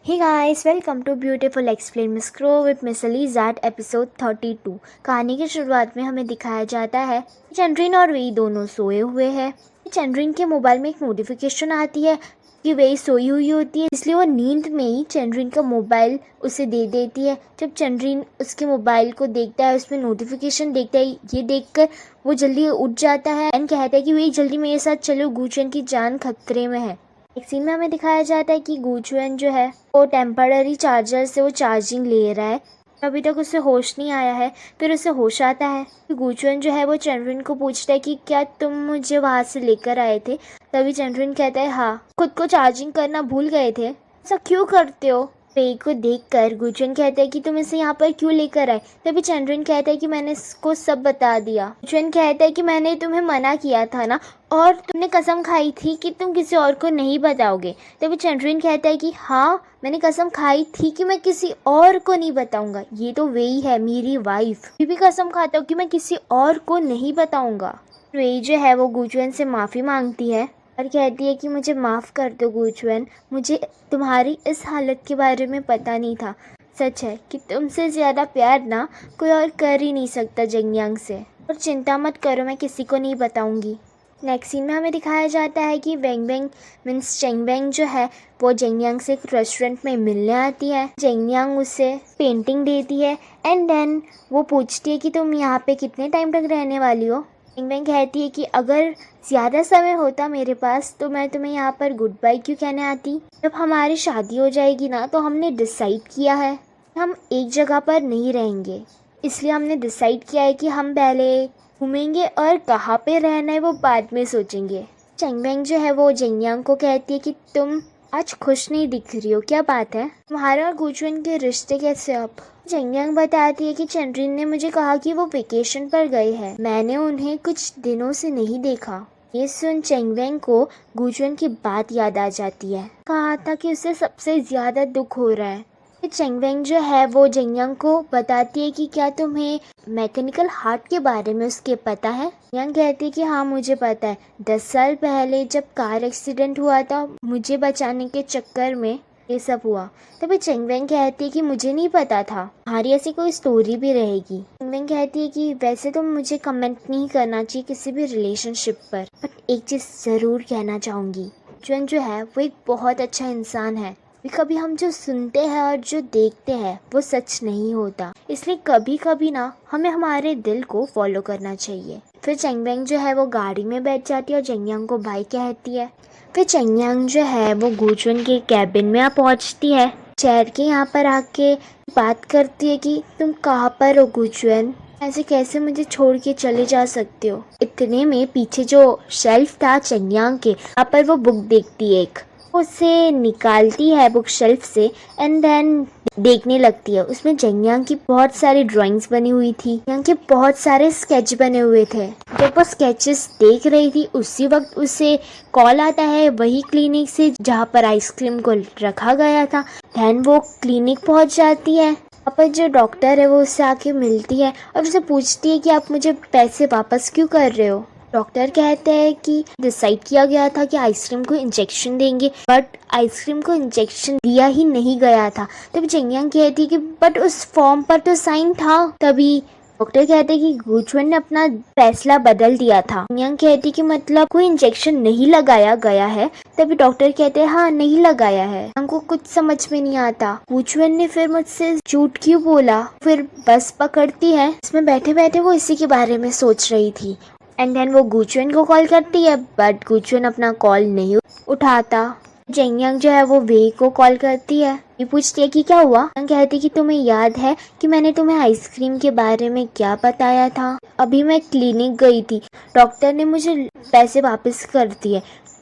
Hey guys, welcome to Beautiful Explain Miss Crow with Miss Aliza at episode 32। कहानी की शुरुआत में हमें दिखाया जाता है चंद्रिन और वेई दोनों सोए हुए हैं। चंद्रिन के मोबाइल में एक नोटिफिकेशन आती है कि वेई सोई हुई होती है, इसलिए वो नींद में ही चंद्रिन का मोबाइल उसे दे देती है। जब चंद्रिन उसके मोबाइल को देखता है, उसमें नोटिफिकेशन देखता है, ये देखकर वो जल्दी उठ जाता है एंड कहता है कि वेई जल्दी मेरे साथ चलो, गुचुएन की जान खतरे में है। एक सीन में हमें दिखाया जाता है कि गुचुएन जो है वो टेम्पररी चार्जर से वो चार्जिंग ले रहा है। अभी तक उसे होश नहीं आया है। फिर उसे होश आता है कि गुचुएन जो है वो चंद्रिन को पूछता है कि क्या तुम मुझे वहाँ से लेकर आए थे। तभी चंद्रिन कहता है हाँ, खुद को चार्जिंग करना भूल गए थे, ऐसा क्यों करते हो। वेई को देखकर गुचुएन कहता है कि तुम इसे यहाँ पर क्यों लेकर आए। तभी चंद्रिन कहता है कि मैंने इसको सब बता दिया। गुचुएन कहता है कि मैंने तुम्हें मना किया था ना, और तुमने कसम खाई थी कि तुम किसी और को नहीं बताओगे। तभी चंद्रिन कहता है कि हाँ, मैंने कसम खाई थी कि मैं किसी और को नहीं बताऊंगा। ये तो वेई है, मेरी वाइफ, फिर भी कसम खाता हूँ कि मैं किसी और को नहीं बताऊंगा। वेई जो है वो गुचुएन से माफ़ी मांगती है और कहती है कि मुझे माफ़ कर दो गुचुएन, मुझे तुम्हारी इस हालत के बारे में पता नहीं था। सच है कि तुमसे ज़्यादा प्यार ना कोई और कर ही नहीं सकता जंगयांग से, और चिंता मत करो, मैं किसी को नहीं बताऊंगी। नेक्स्ट सीन में हमें दिखाया जाता है कि वेंगबेंग मीन्स चेंगबेंग जो है वो जंगयांग से एक रेस्टोरेंट में मिलने आती है। जंगयांग उसे पेंटिंग देती है एंड देन वो पूछती है कि तुम यहाँ पे कितने टाइम तक रहने वाली हो। वेंगबेंग कहती है कि अगर ज़्यादा समय होता मेरे पास तो मैं तुम्हें यहाँ पर गुड बाय क्यों कहने आती। जब हमारी शादी हो जाएगी ना तो हमने डिसाइड किया है हम एक जगह पर नहीं रहेंगे, इसलिए हमने डिसाइड किया है कि हम पहले घूमेंगे और कहाँ पे रहना है वो बाद में सोचेंगे। चेंगबेंग जो है वो जंगयांग को कहती है कि तुम आज खुश नहीं दिख रही हो, क्या बात है, तुम्हारे और गुचुएन के रिश्ते कैसे अब। जंगयांग बताती है कि चंद्रिन ने मुझे कहा कि वो वेकेशन पर गए हैं, मैंने उन्हें कुछ दिनों से नहीं देखा। ये सुन चेंगबेंग को गुचुएन की बात याद आ जाती है। कहा था कि उसे सबसे ज्यादा दुख हो रहा है। चेंगबेंग जो है वो जंगयांग को बताती है कि क्या तुम्हें मैकेनिकल हार्ट के बारे में उसके पता है। जंगयांग कहती है कि हाँ मुझे पता है, 10 साल पहले जब कार एक्सीडेंट हुआ था, मुझे बचाने के चक्कर में ये सब हुआ। तभी चेंगबेंग कहती है कि मुझे नहीं पता था, हमारी ऐसी कोई स्टोरी भी रहेगी। चेंगबेंग कहती है कि वैसे तो मुझे कमेंट नहीं करना चाहिए किसी भी रिलेशनशिप पर, बट एक चीज़ ज़रूर कहना चाहूँगी, जुएन जो है वो एक बहुत अच्छा इंसान है। कभी हम जो सुनते हैं और जो देखते हैं वो सच नहीं होता, इसलिए कभी कभी ना हमें हमारे दिल को फॉलो करना चाहिए। फिर चेंगबेंग जो है वो गाड़ी में बैठ जाती है और जंगयांग को बाय कहती है। फिर जंगयांग जो है वो गुचुएन के कैबिन में पहुंचती है, चेयर के यहाँ पर आके बात करती है कि तुम कहाँ पर हो गुचुएन, ऐसे कैसे मुझे छोड़ के चले जा सकते हो। इतने में पीछे जो शेल्फ था जंगयांग के, वहाँ पर वो बुक देखती है, एक उसे निकालती है बुक शेल्फ से एंड देन देखने लगती है। उसमें जंगयांग की बहुत सारी ड्राइंग्स बनी हुई थी, जंगयांग के बहुत सारे स्केच बने हुए थे। जब वो स्केचेस देख रही थी उसी वक्त उसे कॉल आता है वही क्लिनिक से जहाँ पर आइसक्रीम को रखा गया था। देन वो क्लिनिक पहुँच जाती है। वहाँ पर जो डॉक्टर है वो उससे आके मिलती है और उसे पूछती है कि आप मुझे पैसे वापस क्यों कर रहे हो। डॉक्टर कहते हैं कि डिसाइड किया गया था कि आइसक्रीम को इंजेक्शन देंगे, बट आइसक्रीम को इंजेक्शन दिया ही नहीं गया था। तभी जंगयांग कहती है कि बट उस फॉर्म पर तो साइन था। तभी डॉक्टर कहते हैं कि गुचुएन ने अपना फैसला बदल दिया था। जंगयांग कहती है कि मतलब कोई इंजेक्शन नहीं लगाया गया है। तभी डॉक्टर कहते हैं हाँ नहीं लगाया है। हमको कुछ समझ में नहीं आता, गुचुएन ने फिर मुझसे झूठ क्यों बोला। फिर बस पकड़ती है, इसमें बैठे बैठे वो इसी के बारे में सोच रही थी एंड देन वो गुचुएन को कॉल करती है, बट गुचुएन अपना कॉल नहीं उठाता। जंगयांग जो है वो वेई को कॉल करती है, ये पूछती है कि क्या हुआ। जंगयांग कहती है कि तुम्हें याद है कि मैंने तुम्हें आइसक्रीम के बारे में क्या बताया था। अभी मैं क्लिनिक गई थी, डॉक्टर ने मुझे पैसे वापस कर दिए।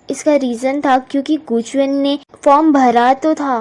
इसका रीज़न था क्योंकि गुचुएन ने फॉर्म भरा तो था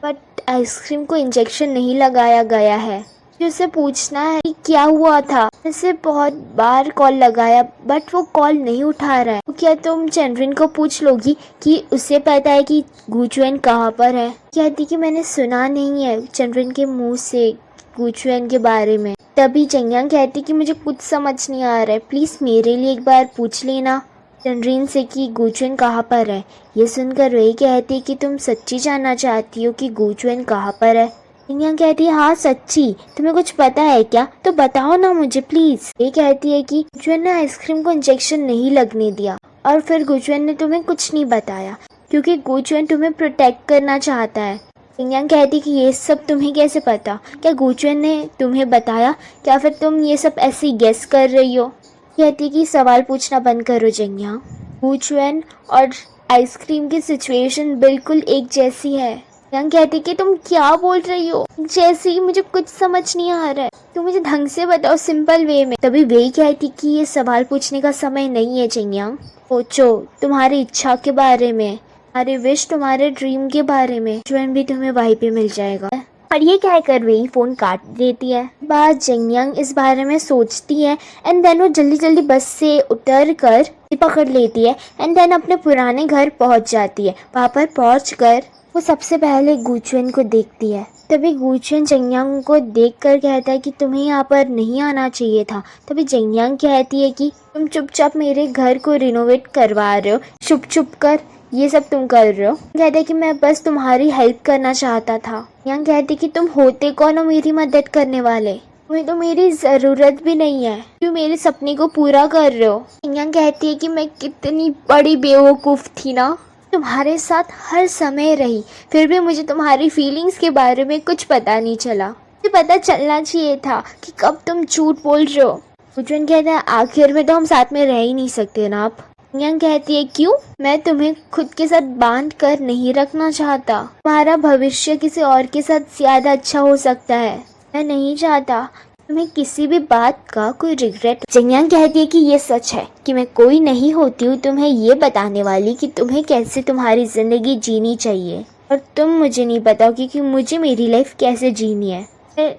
बट आइसक्रीम को इंजेक्शन नहीं लगाया गया है। उसे पूछना है कि क्या हुआ था। इसे बहुत बार कॉल लगाया बट वो कॉल नहीं उठा रहा है। तो क्या तुम चंद्रिन को पूछ लोगी कि उसे पता है कि गुचुएन कहाँ पर है। कहती कि मैंने सुना नहीं है चंद्रिन के मुंह से गुचुएन के बारे में। तभी जंगयांग कहती कि मुझे कुछ समझ नहीं आ रहा है, प्लीज मेरे लिए एक बार पूछ लेना। चंद्रीन से कि गुचुएन कहाँ पर है। ये सुनकर वही कहती कि तुम सच्ची जानना चाहती हो कि गुचुएन कहाँ पर है। चिंगयांग कहती है हाँ सच्ची, तुम्हें कुछ पता है क्या, तो बताओ ना मुझे प्लीज। ये कहती है कि गुचुएन ने आइसक्रीम को इंजेक्शन नहीं लगने दिया और फिर गुचुएन ने तुम्हें कुछ नहीं बताया क्योंकि गुचुएन तुम्हें प्रोटेक्ट करना चाहता है। चिंगयांग कहती कि ये सब तुम्हें कैसे पता, क्या गुचुएन ने तुम्हें बताया, क्या फिर तुम ये सब ऐसे ही गेस कर रही हो। कहती कि सवाल पूछना बंद करो चिंगयांग, गुचुएन और आइसक्रीम की सिचुएशन बिल्कुल एक जैसी है। चिंगयांग कहती कि तुम क्या बोल रही हो, जैसी, मुझे कुछ समझ नहीं आ रहा है, तुम मुझे ढंग से बताओ सिंपल वे में। तभी वे कहती कि ये सवाल पूछने का समय नहीं है चिंगयांग, सोचो तुम्हारी इच्छा के बारे में, तुम्हारे विश, तुम्हारे ड्रीम के बारे में, गुचुएन भी तुम्हें वहीं पे मिल जाएगा। और ये कहकर वही फोन काट देती है। बाद चिंगयांग इस बारे में सोचती है एंड देन वो जल्दी जल्दी बस से उतर कर पकड़ लेती है एंड देन अपने पुराने घर पहुंच जाती है। वहाँ पर पहुंचकर वो सबसे पहले गुचुएन को देखती है। तभी गुचुएन चिंगयांग को देखकर कहता है कि तुम्हें यहाँ पर नहीं आना चाहिए था। तभी चिंगयांग कहती है कि तुम चुपचाप मेरे घर को रिनोवेट करवा रहे हो, छुप छुप कर ये सब तुम कर रहे हो। कहते कि मैं बस तुम्हारी हेल्प करना चाहता था। यहाँ कहती कि तुम होते कौन हो मेरी मदद करने वाले, तुम्हें तो मेरी जरूरत भी नहीं है, क्यों मेरे सपने को पूरा कर रहे हो। यहाँ कहती है कि मैं कितनी बड़ी बेवकूफ़ थी ना, तुम्हारे साथ हर समय रही फिर भी मुझे तुम्हारी फीलिंग्स के बारे में कुछ पता नहीं चला। मुझे पता चलना चाहिए था कि कब तुम झूठ बोल रहे हो। गुचुएन कहता है आखिर में तो हम साथ में रह ही नहीं सकते ना आप। चिंगयांग कहती है क्यों, मैं तुम्हें खुद के साथ बांध कर नहीं रखना चाहता, तुम्हारा भविष्य किसी और के साथ ज्यादा अच्छा हो सकता है, मैं नहीं चाहता तुम्हें किसी भी बात का कोई रिग्रेट। चिंगयांग कहती है कि ये सच है कि मैं कोई नहीं होती हूँ तुम्हें ये बताने वाली कि तुम्हें कैसे तुम्हारी जिंदगी जीनी चाहिए और तुम मुझे नहीं बताओगी कि मुझे मेरी लाइफ कैसे जीनी है।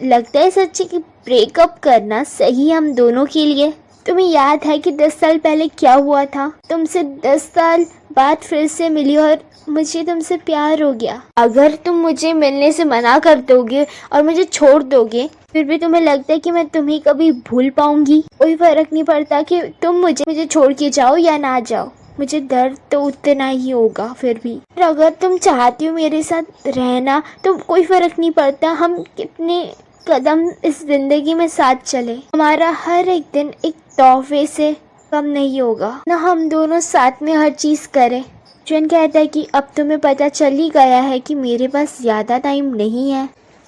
लगता है सच्ची कि ब्रेकअप करना सही है हम दोनों के लिए। तुम्हें याद है कि 10 साल पहले क्या हुआ था, तुमसे 10 साल बाद फिर से मिली और मुझे तुमसे प्यार हो गया। अगर तुम मुझे मिलने से मना कर दोगे और मुझे छोड़ दोगे फिर भी तुम्हें लगता है कि मैं तुम्हें कभी भूल पाऊंगी। कोई फर्क नहीं पड़ता कि तुम मुझे छोड़ के जाओ या ना जाओ, मुझे दर्द तो उतना ही होगा फिर भी। और अगर तुम चाहती हो मेरे साथ रहना तो कोई फर्क नहीं पड़ता हम कितने कदम इस जिंदगी में साथ चले, हमारा हर एक दिन एक तोहफे से कम नहीं होगा ना, हम दोनों साथ में हर चीज करें। गुचुएन कहता है कि अब तुम्हें पता चल ही गया है कि मेरे पास ज्यादा टाइम नहीं है,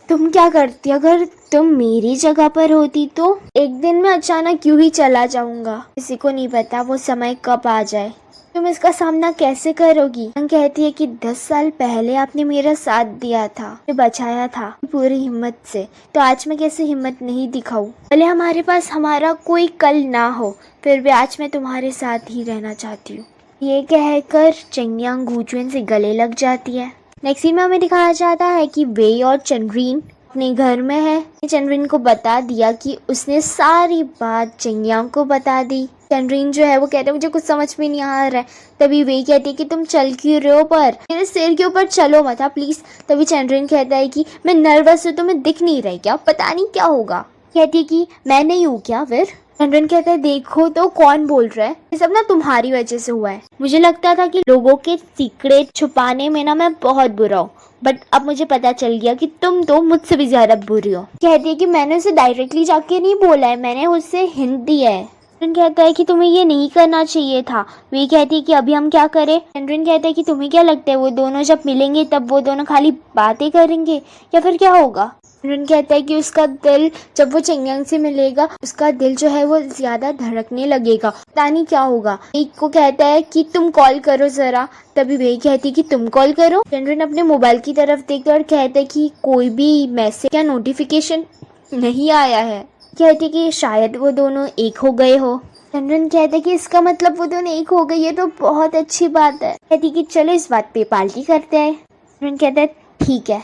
तुम क्या करती अगर तुम मेरी जगह पर होती तो। एक दिन में अचानक क्यों ही चला जाऊंगा, किसी को नहीं पता वो समय कब आ जाए, तुम इसका सामना कैसे करोगी। कहती है कि 10 साल पहले आपने मेरा साथ दिया था, मुझे बचाया था पूरी हिम्मत से, तो आज मैं कैसे हिम्मत नहीं दिखाऊं। भले हमारे पास हमारा कोई कल ना हो फिर भी आज मैं तुम्हारे साथ ही रहना चाहती हूँ। ये कहकर चिंगयांग गुचुएन से गले लग जाती है। नेक्स्ट सीन में हमें दिखाया जाता है कि वेई और चंद्रीन अपने घर में है। चंद्रीन को बता दिया कि उसने सारी बात चिंगयांग को बता दी। चंद्रीन जो है वो कहते हैं मुझे कुछ समझ में नहीं आ रहा है। तभी वेई कहती है कि तुम चल क्यों रहे हो, पर मेरे सिर के ऊपर चलो मत प्लीज। तभी चंद्रीन कहता है कि मैं नर्वस हूँ, तुम्हें दिख नहीं रही क्या, पता नहीं क्या होगा। कहती है कि मैं नहीं हूँ क्या फिर। चंद्रीन कहता है देखो तो कौन बोल रहा है, ये सब ना तुम्हारी वजह से हुआ है। मुझे लगता था कि लोगों के सीक्रेट छुपाने में ना मैं बहुत बुरा हूँ, बट अब मुझे पता चल गया कि तुम तो मुझसे भी ज्यादा बुरी हो। कहती है कि मैंने उसे डायरेक्टली जाके नहीं बोला है, मैंने उससे हिंट दिया है। चंद्रीन कहता है कि तुम्हें ये नहीं करना चाहिए था। वे कहती है कि अभी हम क्या करें। चंद्रीन कहता है कि तुम्हें क्या लगता है वो दोनों जब मिलेंगे तब वो दोनों खाली बातें करेंगे या फिर क्या होगा। चंद्रीन कहता है कि उसका दिल जब वो चिंगयांग से मिलेगा उसका दिल जो है वो ज्यादा धड़कने लगेगा, पता नहीं क्या होगा। एक को कहता है कि तुम कॉल करो जरा। तभी वही कहती है कि तुम कॉल करो। चंद्रीन अपने मोबाइल की तरफ देखता है और कहता है कि कोई भी मैसेज या नोटिफिकेशन नहीं आया है। कहती कि शायद वो दोनों एक हो गए हो। चंद्रीन कहता है कि इसका मतलब वो दोनों एक हो गए, ये तो बहुत अच्छी बात है। कहती कि चलो इस बात पे पार्टी करते हैं। चंद्रीन कहता है ठीक है।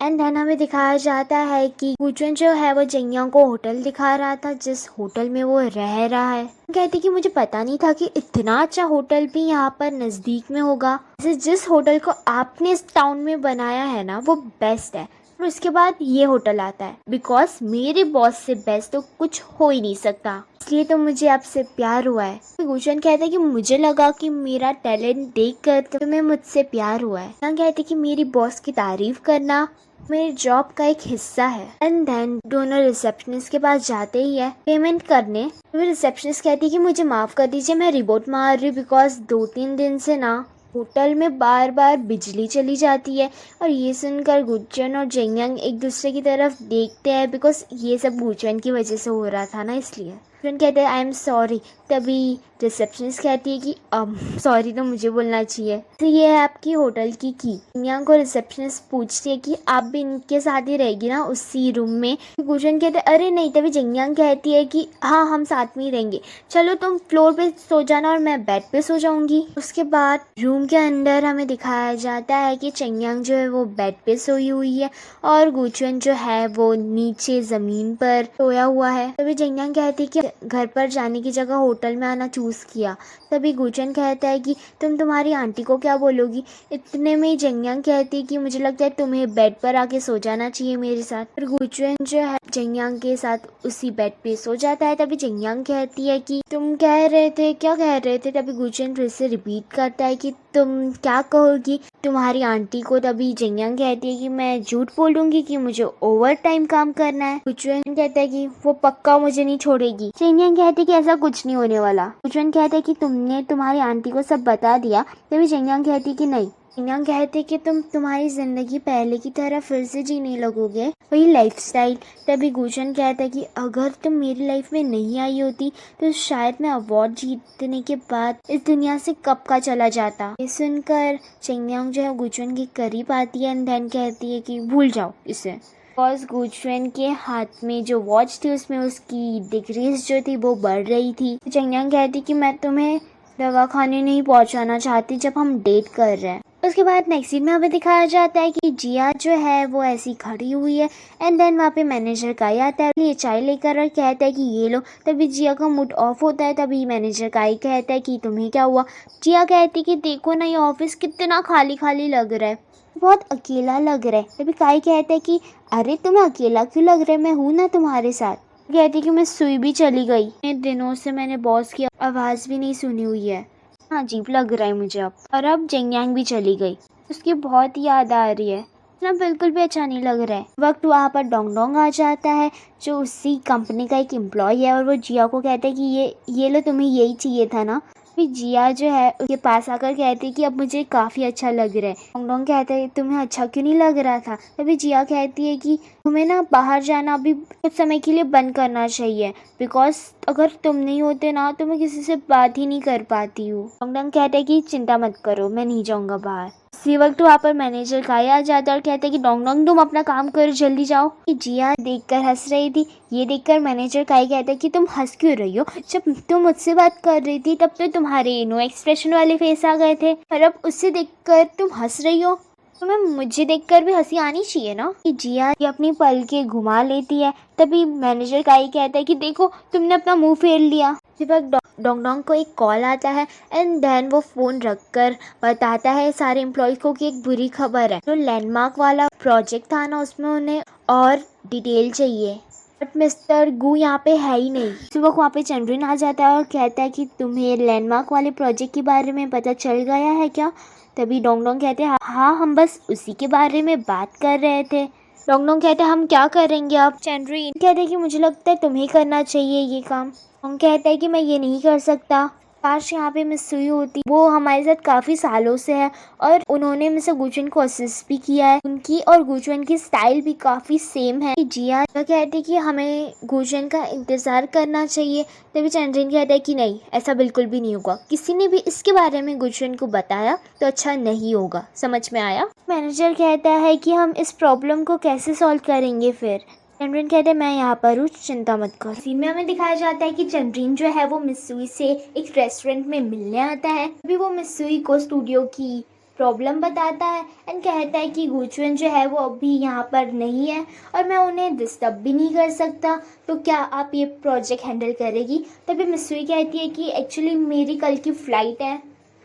एंड देन हमें दिखाया जाता है कि गुचुएन जो है वो चिंगयांग को होटल दिखा रहा था जिस होटल में वो रह रहा है। कहती कि मुझे पता नहीं था कि इतना अच्छा होटल भी यहाँ पर नजदीक में होगा। जिस होटल को आपने इस टाउन में बनाया है ना वो बेस्ट है, और उसके बाद ये होटल आता है बिकॉज मेरे बॉस से बेस्ट तो कुछ हो ही नहीं सकता, इसलिए तो मुझे आपसे प्यार हुआ है। तो गुचुएन कहता है कि मुझे लगा कि मेरा टैलेंट देखकर तुम्हें मुझसे प्यार हुआ है। यहाँ कहते कि मेरी बॉस की तारीफ करना मेरे जॉब का एक हिस्सा है। एंड देन दोनों रिसेप्शनिस्ट के पास जाते ही है पेमेंट करने। तो रिसेप्शनिस्ट कहती है कि मुझे माफ कर दीजिए, मैं रिपोर्ट मार रही हूँ बिकॉज 2-3 दिन से ना होटल में बार बार बिजली चली जाती है। और ये सुनकर गुचुएन और जेंगयांग एक दूसरे की तरफ देखते हैं बिकॉज ये सब गुचुएन की वजह से हो रहा था ना, इसलिए गुचुएन कहते हैं आई एम सॉरी। तभी रिसेप्शनिस्ट कहती है कि अब सॉरी तो मुझे बोलना चाहिए। तो ये है आपकी होटल की जेंगयांग को रिसेप्शनिस्ट पूछती है कि आप भी इनके साथ ही रहेगी ना उसी रूम में। गुचुएन कहते हैं अरे नहीं। तभी जेंगयांग कहती है कि हाँ हम साथ में ही रहेंगे, चलो तुम फ्लोर पे सो जाना और मैं बेड पे सो जाऊंगी। उसके बाद रूम के अंदर हमें दिखाया जाता है कि जेंगयांग जो है वो बेड पे सोई हुई है और गुचुएन जो है वो नीचे जमीन पर सोया हुआ है। तभी जेंगयांग कहती है कि घर पर जाने की जगह होटल में आना चूज किया। तभी गुचुएन कहता है कि तुम तुम्हारी आंटी को क्या बोलोगी। इतने में ही जेंगयांग कहती है कि मुझे लगता है तुम्हें बेड पर आके सो जाना चाहिए मेरे साथ। फिर गुचुएन जो है जेंगयांग के साथ उसी बेड पे सो जाता है। तभी जेंगयांग कहती है कि तुम कह रहे थे, क्या कह रहे थे। तभी गुचुएन फिर से रिपीट करता है कि तुम क्या कहोगी तुम्हारी आंटी को। तभी जेंगयांग कहती है कि मैं झूठ बोलूंगी कि मुझे ओवर टाइम काम करना है। गुचुएन कहता है कि वो पक्का मुझे नहीं छोड़ेगी। जेंगयांग कहती है कि ऐसा कुछ नहीं होने वाला। गुचुएन कहता है कि तुमने तुम्हारी आंटी को सब बता दिया। तभी जेंगयांग कहती है कि नहीं। जेंगयांग कहते कि तुम तुम्हारी जिंदगी पहले की तरह फिर से जीने लगोगे, वही लाइफस्टाइल। तभी गुचुएन कहता है कि अगर तुम मेरी लाइफ में नहीं आई होती तो शायद मैं अवार्ड जीतने के बाद इस दुनिया से कब का चला जाता। ये सुनकर जेंगयांग जो है गुचुएन के करीब आती है एंड देन कहती है कि भूल जाओ इसे। बिकॉज गुचुएन के हाथ में जो वॉच थी उसमें उसकी डिग्रीज जो थी वो बढ़ रही थी। जेंगयांग कहती कि मैं तुम्हें दवाखाने नहीं पहुंचाना चाहती जब हम डेट कर रहे हैं। उसके बाद नेक्स्ट सीन में हमें दिखाया जाता है कि जिया जो है वो ऐसी खड़ी हुई है एंड देन वहाँ पे मैनेजर काई आता है, ये चाय लेकर और कहता है कि ये लो। तभी जिया का मूड ऑफ होता है। तभी मैनेजर काई कहता है कि तुम्हें क्या हुआ। जिया कहती कि देखो ना ये ऑफिस कितना खाली खाली लग रहा है, बहुत अकेला लग रहा है। तभी काई कहता है कि अरे तुम्हें अकेला क्यों लग रहा है, मैं हूँ ना तुम्हारे साथ। कहती कि मैं सुई भी चली गई, इतने दिनों से मैंने बॉस की आवाज़ भी नहीं सुनी हुई है, अजीब लग रहा है मुझे अब। और अब जेंगयांग भी चली गई, उसकी बहुत याद आ रही है ना, बिल्कुल भी अच्छा नहीं लग रहा है। वक्त वहाँ पर डोंगडोंग आ जाता है जो उसी कंपनी का एक एम्प्लॉय है और वो जिया को कहता है कि ये लो तुम्हें यही चाहिए था ना। फिर जिया जो है उसके पास आकर कहती है कि अब मुझे काफ़ी अच्छा लग रहा है। डोंगडोंग कहता है तुम्हें अच्छा क्यों नहीं लग रहा था। तभी जिया कहती है कि तुम्हें ना बाहर जाना अभी कुछ समय के लिए बंद करना चाहिए बिकॉज अगर तुम नहीं होते ना तो मैं किसी से बात ही नहीं कर पाती हूँ। डोंगडोंग कहता है कि चिंता मत करो, मैं नहीं जाऊँगा बाहर। इसी वक्त वहाँ पर मैनेजर काई आ जाता है और कहता है कि डोंगडोंग तुम अपना काम करो, जल्दी जाओ। जिया देखकर हंस रही थी। ये देखकर मैनेजर काई कहता है कि तुम हंस क्यों रही हो, जब तुम मुझसे बात कर रही थी तब तो तुम्हारे नो एक्सप्रेशन वाले फेस आ गए थे और अब उससे देखकर तुम हंस रही हो। तुम्हें मुझे देखकर भी हंसी आनी चाहिए ना। कि जिया अपनी पलकें घुमा लेती है। तभी मैनेजर काई कहता है कि देखो तुमने अपना मुंह फेर लिया। डोंगडोंग को एक कॉल आता है एंड देन वो फ़ोन रखकर बताता है सारे एम्प्लॉयज़ को कि एक बुरी खबर है। जो लैंडमार्क वाला प्रोजेक्ट था ना उसमें उन्हें और डिटेल चाहिए बट मिस्टर गू यहाँ पे है ही नहीं। इस वक्त वहाँ पे चंद्रिन आ जाता है और कहता है कि तुम्हें लैंडमार्क वाले प्रोजेक्ट के बारे में पता चल गया है क्या। तभी डोंगडोंग कहते हैं हाँ हम बस उसी के बारे में बात कर रहे थे। डोंगडोंग कहते हैं हम क्या करेंगे अब। चंद्रिन कहते हैं कि मुझे लगता है तुम्हें करना चाहिए ये काम। डोंगडोंग कहता है कि मैं ये नहीं कर सकता, काश यहाँ पे मिस सुई होती, वो हमारे साथ काफ़ी सालों से है और उन्होंने मिस्टर गुचुएन को असिस्ट भी किया है। उनकी और गुचुएन की स्टाइल भी काफ़ी सेम है। जिया कहती है कि हमें गुचुएन का इंतज़ार करना चाहिए। तभी चंद्रिन कहता है कि नहीं ऐसा बिल्कुल भी नहीं होगा, किसी ने भी इसके बारे में गुचुएन को बताया तो अच्छा नहीं होगा, समझ में आया। मैनेजर कहता है कि हम इस प्रॉब्लम को कैसे सॉल्व करेंगे। फिर चंद्रिन कहते हैं मैं यहाँ पर हूँ, चिंता मत कर। सीन में हमें दिखाया जाता है कि चंद्रिन जो है वो मिस्सूई से एक रेस्टोरेंट में मिलने आता है। अभी वो मिस्सूई को स्टूडियो की प्रॉब्लम बताता है एंड कहता है कि गुचुएन जो है वो अभी यहाँ पर नहीं है और मैं उन्हें डिस्टर्ब भी नहीं कर सकता, तो क्या आप ये प्रोजेक्ट हैंडल करेगी। तभी मिस्सूई कहती है कि एक्चुअली मेरी कल की फ़्लाइट है,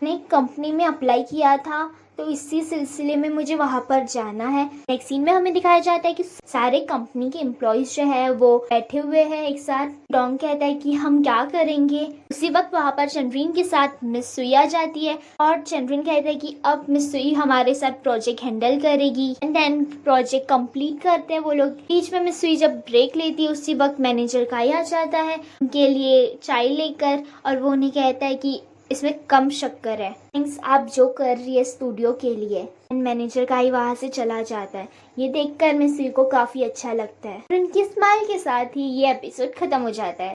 मैंने कंपनी में अप्लाई किया था तो इसी सिलसिले में मुझे वहाँ पर जाना है। नेक्स्ट सीन में हमें दिखाया जाता है कि सारे कंपनी के एम्प्लॉयज जो है वो बैठे हुए हैं एक साथ। डोंग कहता है कि हम क्या करेंगे। उसी वक्त वहाँ पर चंद्रीन के साथ मिस सुई आ जाती है और चंद्रीन कहता है कि अब मिस सुई हमारे साथ प्रोजेक्ट हैंडल करेगी। एंड देन प्रोजेक्ट कंप्लीट करते हैं वो लोग। बीच में मिस सुई जब ब्रेक लेती है उसी वक्त मैनेजर काई आ जाता है उनके लिए चाय लेकर, और वो उन्हें कहता है कि इसमें कम शक्कर है, थैंक्स आप जो कर रही है स्टूडियो के लिए। एंड मैनेजर का ही वहाँ से चला जाता है। ये देखकर मिस सुई को काफी अच्छा लगता है और उनकी स्माइल के साथ ही ये एपिसोड खत्म हो जाता है।